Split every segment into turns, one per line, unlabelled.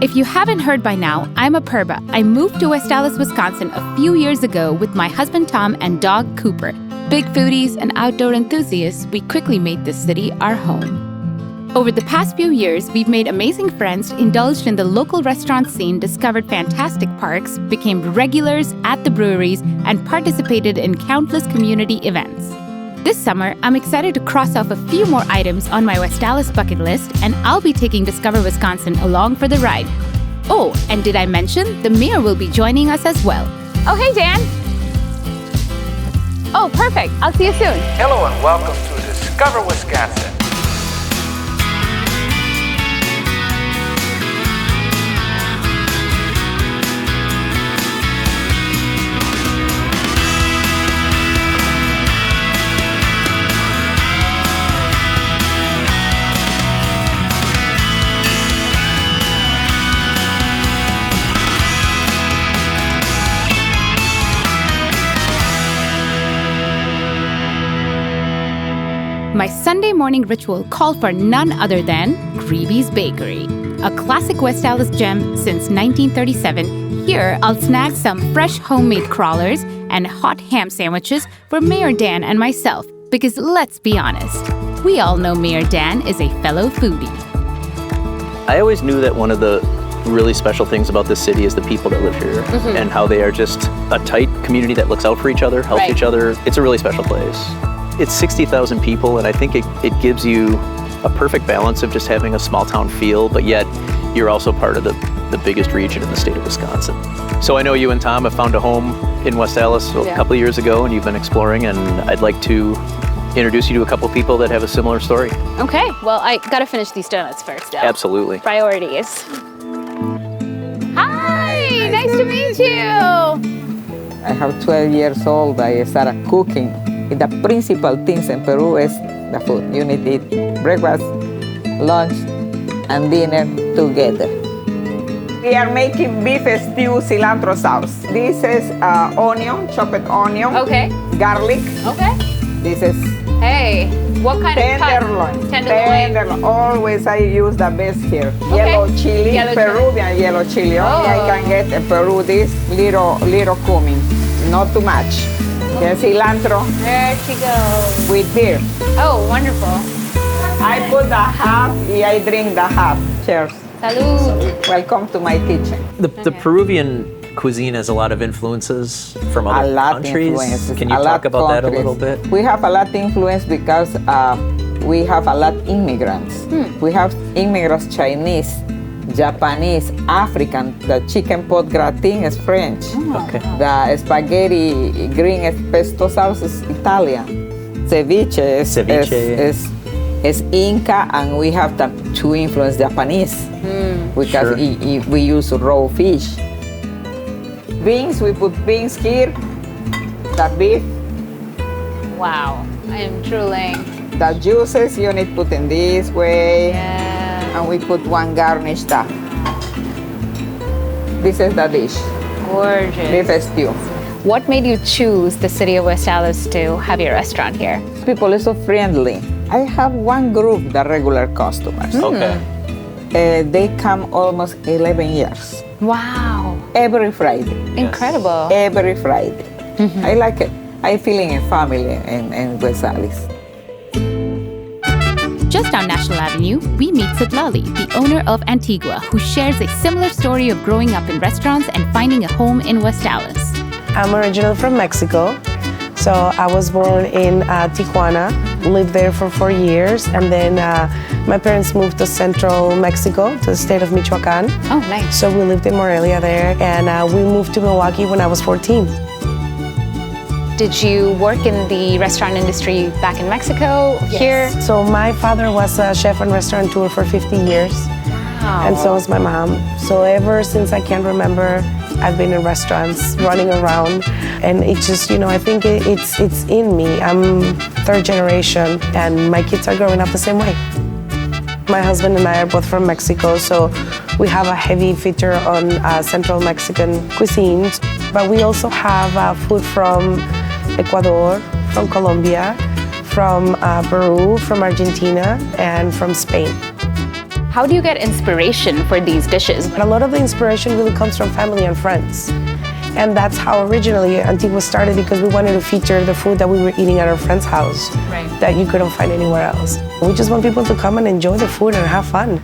If you haven't heard by now, I'm Apurba. I moved to West Allis, Wisconsin a few years ago with my husband Tom and dog Cooper. Big foodies and outdoor enthusiasts, we quickly made this city our home. Over the past few years, we've made amazing friends, indulged in the local restaurant scene, discovered fantastic parks, became regulars at the breweries, and participated in countless community events. This summer, I'm excited to cross off a few more items on my West Allis bucket list, and I'll be taking Discover Wisconsin along for the ride. Oh, and did I mention the mayor will be joining us as well? Oh, hey, Dan. Oh, perfect. I'll see you soon.
Hello and welcome to Discover Wisconsin.
My Sunday morning ritual called for none other than Gby Bakery, a classic West Allis gem since 1937. Here, I'll snag some fresh homemade crullers and hot ham sandwiches for Mayor Dan and myself, because let's be honest, we all know Mayor Dan is a fellow foodie.
I always knew that one of the really special things about this city is the people that live here and how they are just a tight community that looks out for each other, helps each other. It's a really special place. It's 60,000 people, and I think it gives you a perfect balance of just having a small town feel, but yet you're also part of the biggest region in the state of Wisconsin. So I know you and Tom have found a home in West Allis a couple of years ago, and you've been exploring, and I'd like to introduce you to a couple of people that have a similar story.
Okay, well, I gotta finish these donuts first, though.
Absolutely.
Priorities. Hi, nice to meet you.
I have 12 years old. I started cooking. The principal things in Peru is the food. You need to eat breakfast, lunch, and dinner together. We are making beef stew cilantro sauce. This is onion, chopped onion.
Okay.
Garlic.
Okay.
This is
Hey, what kind of
tenderloin.
Tenderloin.
Always I use the best here.
Okay.
Yellow chili,
Yellow
Peruvian yellow chili. Only I can get in Peru this little cumin, not too much. The cilantro.
There she goes.
With beer.
Oh, wonderful.
I put the half, I drink the half. Cheers.
Salud.
Welcome to my kitchen.
The Peruvian cuisine has a lot of influences from
A
other
lot
countries.
influences.
Can you talk about that a little bit?
We have a lot influence because we have a lot immigrants. We have immigrants Chinese, Japanese, African. The chicken pot gratin is French.
Okay.
The spaghetti green pesto sauce is Italian. Ceviche is Inca, and we have to influence Japanese because we use raw fish. Beans, we put beans here. The beef.
Wow, I am drooling.
The juices you need to put in this way.
Yeah.
And we put one garnish top. This is the dish.
Gorgeous.
Beef stew.
What made you choose the city of West Allis to have your restaurant here?
People are so friendly. I have one group, the regular customers.
Okay.
They come almost 11 years.
Wow.
Every Friday.
Incredible.
Every Friday. I like it. I'm feeling a family in West Allis.
Just on National Avenue, we meet Citlali, the owner of Antigua, who shares a similar story of growing up in restaurants and finding a home in West Allis.
I'm originally from Mexico, so I was born in Tijuana, lived there for 4 years, and then my parents moved to central Mexico, to the state of Michoacan.
Oh, nice.
So we lived in Morelia there, and we moved to Milwaukee when I was 14.
Did you work in the restaurant industry back in Mexico, here?
So my father was a chef and restaurateur for 50 years, and so was my mom. So ever since I can remember, I've been in restaurants, running around, and it's just, I think it's in me. I'm third generation, and my kids are growing up the same way. My husband and I are both from Mexico, so we have a heavy feature on Central Mexican cuisine, but we also have food from Ecuador, from Colombia, from Peru, from Argentina, and from Spain.
How do you get inspiration for these dishes?
And a lot of the inspiration really comes from family and friends. And that's how originally Antigua started, because we wanted to feature the food that we were eating at our friend's house that you couldn't find anywhere else. We just want people to come and enjoy the food and have fun.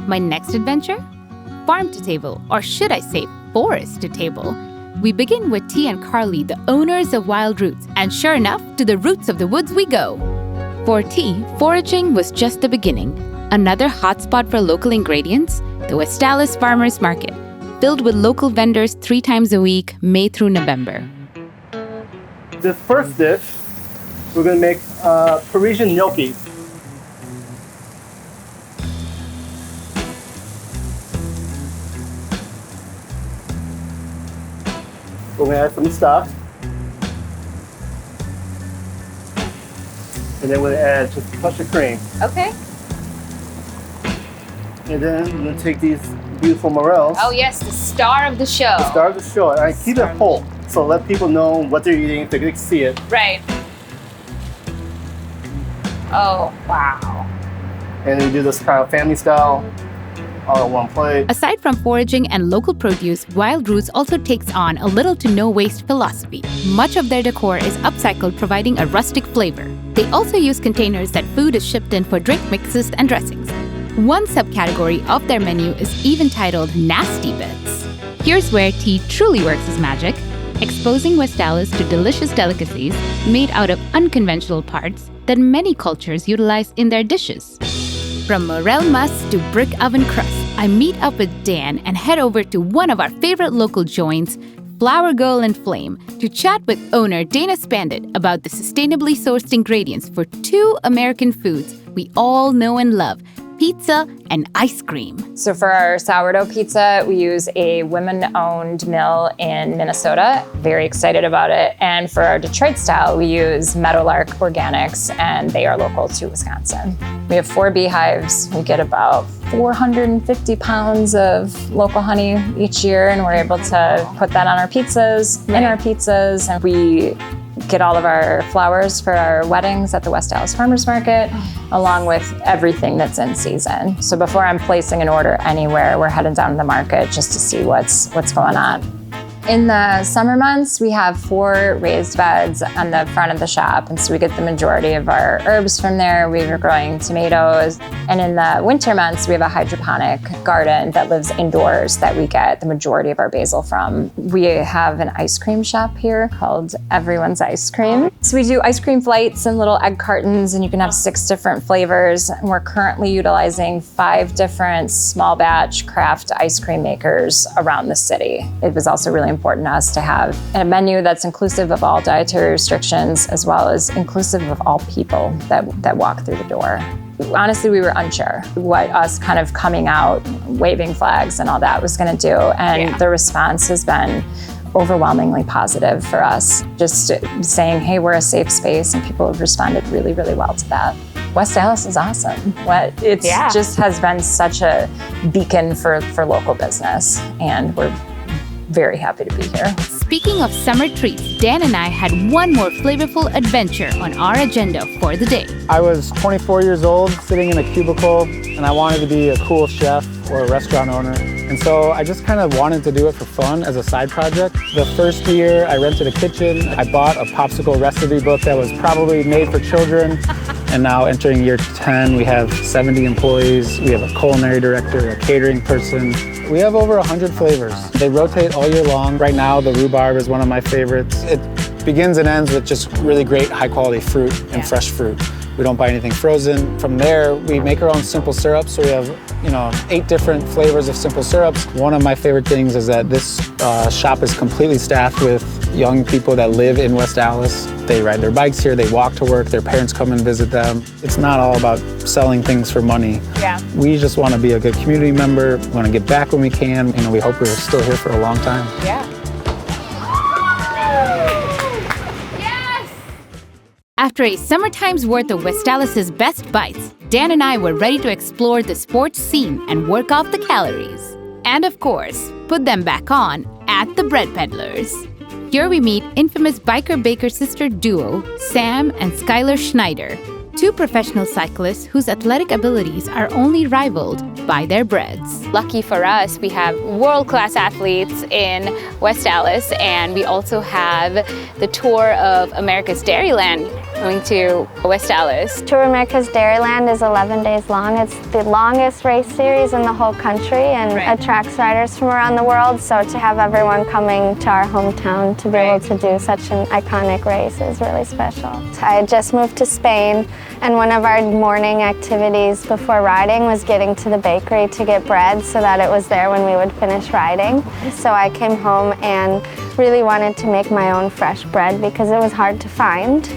My next adventure? Farm to table, or should I say forest to table. We begin with T and Carly, the owners of Wild Roots, and sure enough, to the roots of the woods we go. For T, foraging was just the beginning. Another hotspot for local ingredients, the West Allis Farmers Market, filled with local vendors 3 times a week, May through November.
This first dish, we're going to make Parisian gnocchi. We're going to add some stuff. And then we're going to add just a touch of cream.
Okay.
And then we're going to take these beautiful morels.
Oh yes, the star of the show.
The star of the show. And I keep it whole, so let people know what they're eating if they can see it.
Right. Oh, wow.
And we do this kind of family style, all in one plate.
Aside from foraging and local produce, Wild Roots also takes on a little to no waste philosophy. Much of their decor is upcycled, providing a rustic flavor. They also use containers that food is shipped in for drink mixes and dressings. One subcategory of their menu is even titled Nasty Bits. Here's where T truly works his magic, exposing West Allis to delicious delicacies made out of unconventional parts that many cultures utilize in their dishes. From morel musk to brick oven crust, I meet up with Dan and head over to one of our favorite local joints, Flower Girl and Flame, to chat with owner Dana Spandit about the sustainably sourced ingredients for 2 American foods we all know and love, pizza and ice cream.
So for our sourdough pizza, we use a women-owned mill in Minnesota. Very excited about it. And for our Detroit style, we use Meadowlark Organics, and they are local to Wisconsin. We have 4 beehives. We get about 450 pounds of local honey each year, and we're able to put that on our pizzas, in our pizzas, and we get all of our flowers for our weddings at the West Allis Farmers Market, along with everything that's in season. So before I'm placing an order anywhere, we're heading down to the market just to see what's going on. In the summer months, we have 4 raised beds on the front of the shop, and so we get the majority of our herbs from there. We are growing tomatoes. And in the winter months, we have a hydroponic garden that lives indoors that we get the majority of our basil from. We have an ice cream shop here called Everyone's Ice Cream. So we do ice cream flights and little egg cartons, and you can have 6 different flavors. And we're currently utilizing 5 different small batch craft ice cream makers around the city. It was also really important to us to have a menu that's inclusive of all dietary restrictions, as well as inclusive of all people that walk through the door. Honestly, we were unsure what us kind of coming out, waving flags and all that was going to do. And the response has been overwhelmingly positive for us. Just saying, hey, we're a safe space, and people have responded really, really well to that. West Allis is awesome. It just has been such a beacon for local business, and we're very happy to be here.
Speaking of summer treats, Dan and I had one more flavorful adventure on our agenda for the day.
I was 24 years old, sitting in a cubicle, and I wanted to be a cool chef or a restaurant owner. And so I just kind of wanted to do it for fun as a side project. The first year I rented a kitchen. I bought a popsicle recipe book that was probably made for children. And now entering year 10, we have 70 employees. We have a culinary director, a catering person. We have over 100 flavors. They rotate all year long. Right now, the rhubarb is one of my favorites. It begins and ends with just really great high quality fruit and fresh fruit. We don't buy anything frozen. From there, we make our own simple syrups. So we have, 8 different flavors of simple syrups. One of my favorite things is that this shop is completely staffed with young people that live in West Allis. They ride their bikes here, they walk to work, their parents come and visit them. It's not all about selling things for money.
Yeah.
We just want to be a good community member. We want to get back when we can. We hope we're still here for a long time.
Yeah. After a summertime's worth of West Allis' best bites, Dan and I were ready to explore the sports scene and work off the calories. And of course, put them back on at the Bread Peddlers. Here we meet infamous biker-baker sister duo, Sam and Skylar Schneider, 2 professional cyclists whose athletic abilities are only rivaled by their breads. Lucky for us, we have world-class athletes in West Allis, and we also have the tour of America's Dairyland going to West Allis.
Tour of America's Dairyland is 11 days long. It's the longest race series in the whole country and attracts riders from around the world. So to have everyone coming to our hometown to be able to do such an iconic race is really special. I had just moved to Spain, and one of our morning activities before riding was getting to the bakery to get bread so that it was there when we would finish riding. So I came home and really wanted to make my own fresh bread because it was hard to find.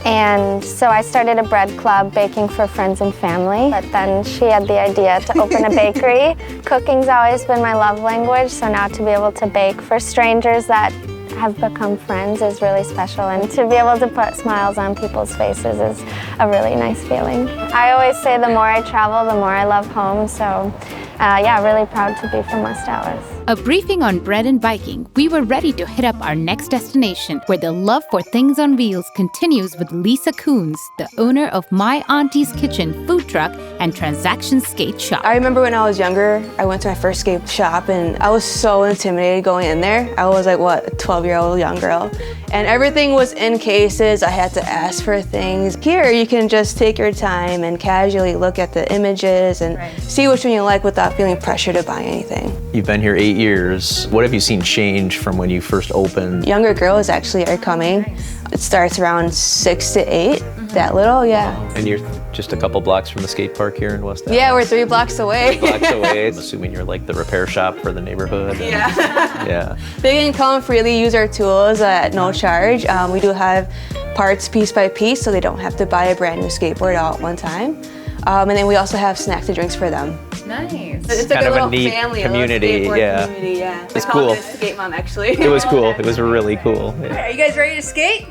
And so I started a bread club baking for friends and family. But then she had the idea to open a bakery. Cooking's always been my love language, so now to be able to bake for strangers that have become friends is really special, and to be able to put smiles on people's faces is a really nice feeling. I always say the more I travel, the more I love home, so yeah, really proud to be from West Allis.
A briefing on bread and biking, we were ready to hit up our next destination, where the love for things on wheels continues with Lisa Coons, the owner of My Aunties Kitchen food truck and transaction skate shop.
I remember when I was younger, I went to my first skate shop and I was so intimidated going in there. I was like, what, a 12-year-old young girl. And everything was in cases. I had to ask for things. Here, you can just take your time and casually look at the images and see which one you like without feeling pressure to buy anything.
You've been here 8 years. What have you seen change from when you first opened?
Younger girls actually are coming. It starts around 6 to 8, that little, yeah.
And you're just a couple blocks from the skate park here in West Allis?
Yeah, we're 3 blocks away.
3 blocks away. I'm assuming you're like the repair shop for the neighborhood. Yeah.
They can come freely use our tools at no charge. We do have parts piece by piece, so they don't have to buy a brand new skateboard all at one time. And then we also have snacks and drinks for them.
Nice.
It's
kind
like
of
a
a neat
family,
community,
a little
yeah.
community, yeah.
It's cool.
It Skate Mom, actually.
It was cool. It was really cool. Yeah.
Are you guys ready to skate?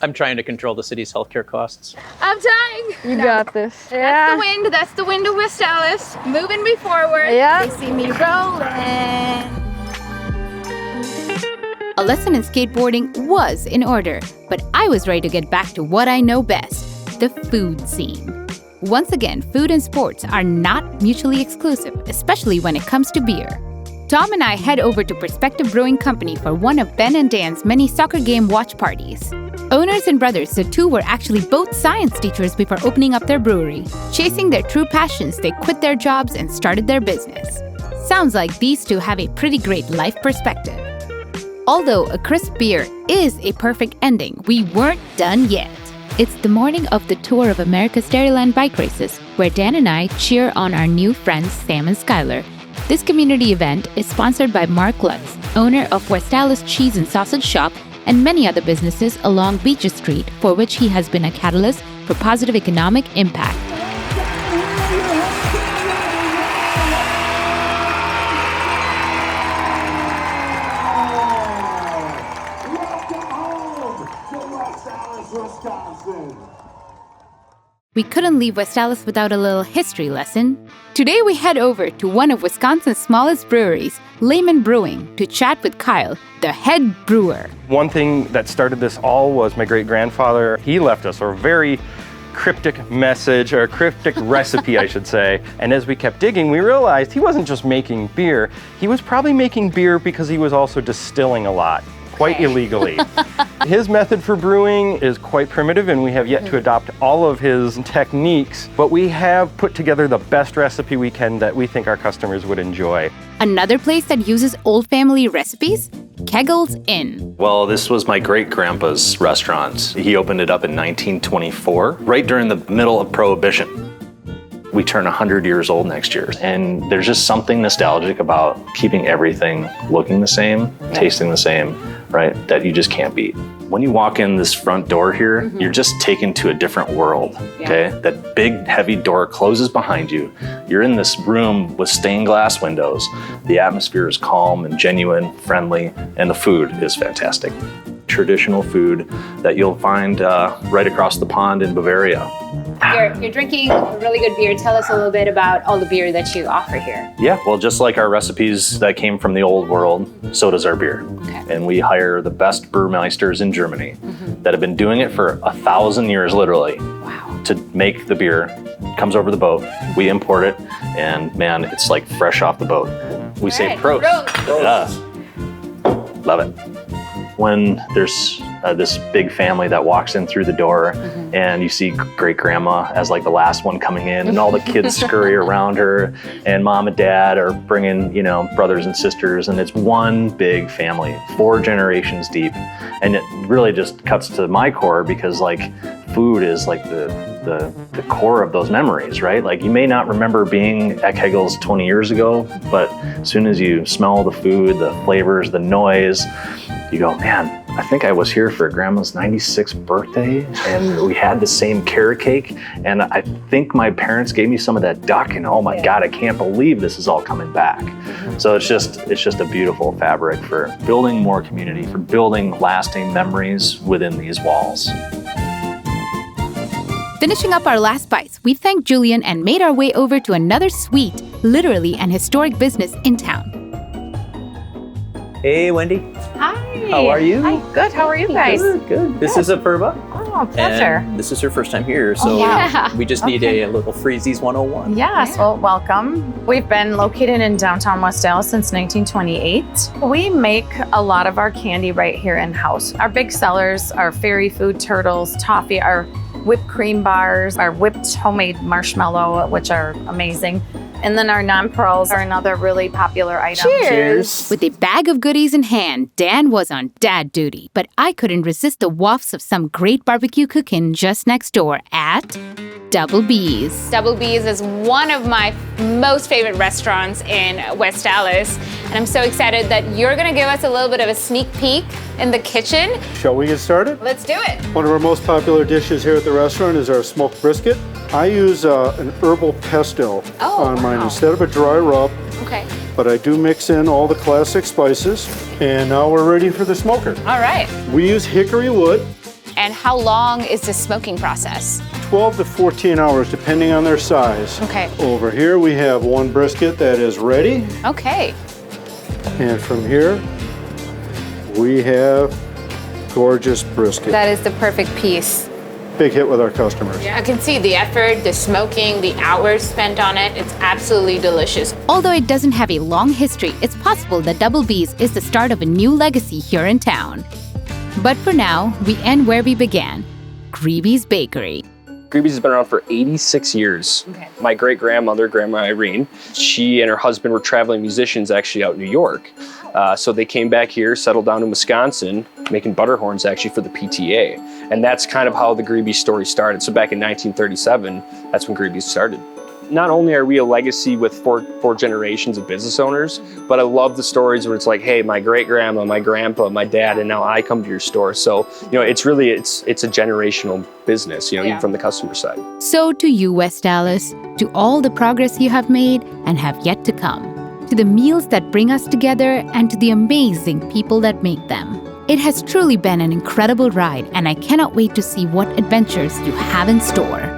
I'm trying to control the city's healthcare costs.
I'm trying.
You got this.
That's the wind. That's the wind of West Allis. Moving me forward.
Yeah.
They see me rolling. A lesson in skateboarding was in order, but I was ready to get back to what I know best, the food scene. Once again, food and sports are not mutually exclusive, especially when it comes to beer. Tom and I head over to Prospective Brewing Company for one of Ben and Dan's many soccer game watch parties. Owners and brothers, the two were actually both science teachers before opening up their brewery. Chasing their true passions, they quit their jobs and started their business. Sounds like these two have a pretty great life perspective. Although a crisp beer is a perfect ending, we weren't done yet. It's the morning of the tour of America's Dairyland bike races, where Dan and I cheer on our new friends Sam and Skylar. This community event is sponsored by Mark Lutz, owner of West Allis Cheese and Sausage Shop, and many other businesses along Beaches Street, for which he has been a catalyst for positive economic impact. We couldn't leave West Allis without a little history lesson. Today we head over to one of Wisconsin's smallest breweries, Layman Brewing, to chat with Kyle, the head brewer.
One thing that started this all was my great-grandfather. He left us a very cryptic message, or a cryptic recipe, I should say. And as we kept digging, we realized he wasn't just making beer. He was probably making beer because he was also distilling a lot, quite illegally. His method for brewing is quite primitive, and we have yet to adopt all of his techniques, but we have put together the best recipe we can that we think our customers would enjoy.
Another place that uses old family recipes? Kegel's Inn.
Well, this was my great-grandpa's restaurant. He opened it up in 1924, right during the middle of Prohibition. We turn 100 years old next year, and there's just something nostalgic about keeping everything looking the same, tasting the same, right, that you just can't beat. When you walk in this front door here, you're just taken to a different world, okay? That big, heavy door closes behind you. You're in this room with stained glass windows. The atmosphere is calm and genuine, friendly, and the food is fantastic. Traditional food that you'll find right across the pond in Bavaria.
You're drinking a really good beer. Tell us a little bit about all the beer that you offer here.
Yeah, well, just like our recipes that came from the old world, so does our beer.
Okay.
and we hire the best brewmeisters in Germany that have been doing it for 1,000 years, literally, to make the beer. Comes over the boat, we import it, and man, it's like fresh off the boat. We say Prost. Yeah. Love it. When there's this big family that walks in through the door and you see great grandma as like the last one coming in, and all the kids scurry around her, and mom and dad are bringing, you know, brothers and sisters, and it's one big family, 4 generations deep. And it really just cuts to my core, because like food is like the core of those memories, right? Like you may not remember being at Kegel's 20 years ago, but as soon as you smell the food, the flavors, the noise, you go, man, I think I was here for Grandma's 96th birthday, and we had the same carrot cake, and I think my parents gave me some of that duck, and oh my God, I can't believe this is all coming back. So it's just a beautiful fabric for building more community, for building lasting memories within these walls.
Finishing up our last bites, we thanked Julian and made our way over to another sweet, literally an historic business in town.
Hey, Wendy.
Hi.
How are you?
Hi. Good. How are you guys?
Good. This is Apurba.
Oh, pleasure.
And this is her first time here, so we just need a little Freezys 101.
Yes, well, welcome. We've been located in downtown West Allis since 1928. We make a lot of our candy right here in-house. Our big sellers are fairy food turtles, toffee, our whipped cream bars, our whipped homemade marshmallow, which are amazing. And then our non-pearls are another really popular item.
Cheers! With a bag of goodies in hand, Dan was on dad duty, but I couldn't resist the wafts of some great barbecue cooking just next door at Gby's.
Gby's is one of my most favorite restaurants in West Allis, and I'm so excited that you're gonna give us a little bit of a sneak peek in the kitchen.
Shall we get started?
Let's do it.
One of our most popular dishes here at the restaurant is our smoked brisket. I use an herbal pesto on mine instead of a dry rub.
Okay.
But I do mix in all the classic spices, and now we're ready for the smoker.
All right.
We use hickory wood.
And how long is the smoking process?
12 to 14 hours, depending on their size.
Okay.
Over here, we have one brisket that is ready.
Okay.
And from here, we have gorgeous brisket.
That is the perfect piece.
Big hit with our customers.
I can see the effort, the smoking, the hours spent on it. It's absolutely delicious.
Although it doesn't have a long history, it's possible that Gby's is the start of a new legacy here in town. But for now, we end where we began, Gby's Bakery.
Gby's has been around for 86 years.
Okay.
My great-grandmother, Grandma Irene, she and her husband were traveling musicians actually out in New York. So they came back here, settled down in Wisconsin, making butter horns actually for the PTA. And that's kind of how the Gby's story started. So back in 1937, that's when Gby's started. Not only are we a legacy with four generations of business owners, but I love the stories where it's like, hey, my great-grandma, my grandpa, my dad, and now I come to your store. So, you know, it's really, it's a generational business, you know, even from the customer side.
So to you, West Allis, to all the progress you have made and have yet to come, to the meals that bring us together, and to the amazing people that make them. It has truly been an incredible ride, and I cannot wait to see what adventures you have in store.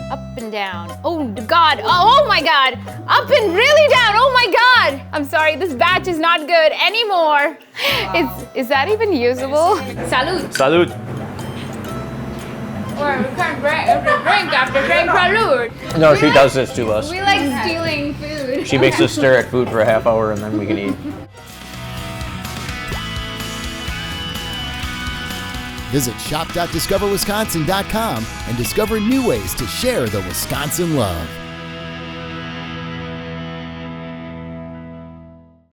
Up and down. Oh God. Oh my God. Up and really down. Oh my God. I'm sorry, this batch is not good anymore. Is that even usable? Salud.
Salud.
Or we can't drink after saying salud.
No, she does this to us.
We like stealing food.
She makes us stare at food for a half hour, and then we can eat.
Visit shop.discoverwisconsin.com and discover new ways to share the Wisconsin love.